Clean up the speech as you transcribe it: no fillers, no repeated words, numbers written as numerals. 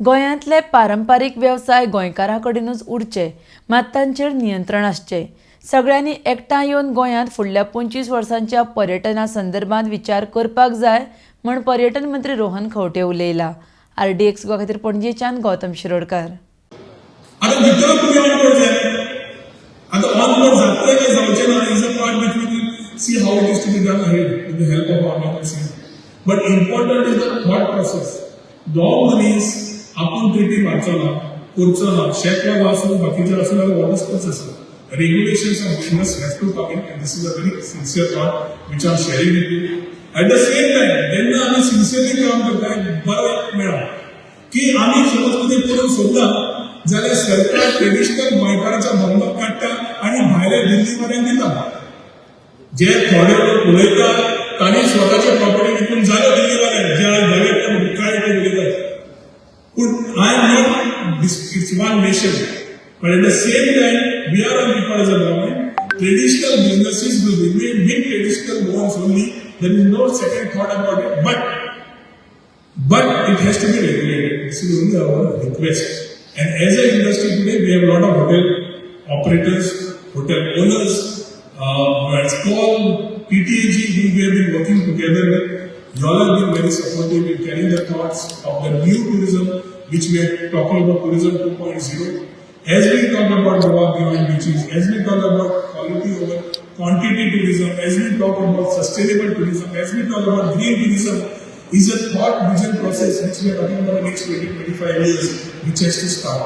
गोंयांतले पारंपारीक वेवसाय गोंयकारां कडेनूच उरचे, मात तांचेर नियंत्रण आसचें. सगळ्यांनी एकठांय येवन गोंयांत फुडल्या 25 वर्सांच्या पर्यटना संदर्भात विचार करपाक जाय म्हण पर्यटन मंत्री रोहन खंवटे उलयला. RDX गोवा खातीर पणजेच्यान गौतम शिरोडकार. आपण ट्रिटी वाचला करचो ना शेतवाग आसूं बाकीचे आसूं जाल्यार वॉटर स्पोर्ट्स आसा regulations of business has to come in and this is a very sincere thought which I am sharing with you. At the same time जेन्ना आमी सिन्सियरली काम करता बरो मेळा की आमी समज कितें करून सोदला जाल्यार सरकार ट्रेडिशनल गोंयकारांचा बंदोक काडटा आनी भायल्या दिल्लीवाल्यांक दिता. जे थोडे लोक उलयता तांणी स्वताचे प्रॉपर्टी विकून जालो दिल्लीवाल्यांक जे आज नवे काय ते उलयतात. I am not, it's one nation, but at the same time, we are on record as a government. Traditional businesses will remain big traditional bonds only. There is no second thought about it, but it has to be regulated. This is only our request. And as an industry today, we have a lot of hotel operators, hotel owners, small PTAG who we have been working together with. You all have been very supportive in carrying the thoughts of the new tourism, which we are talking about tourism 2.0. As we talk about Goa beyond beaches, as we talk about quality over quantity tourism, as we talk about sustainable tourism, as we talk about green tourism, is a thought vision process which we are talking about the next 20-25 years, which has to start.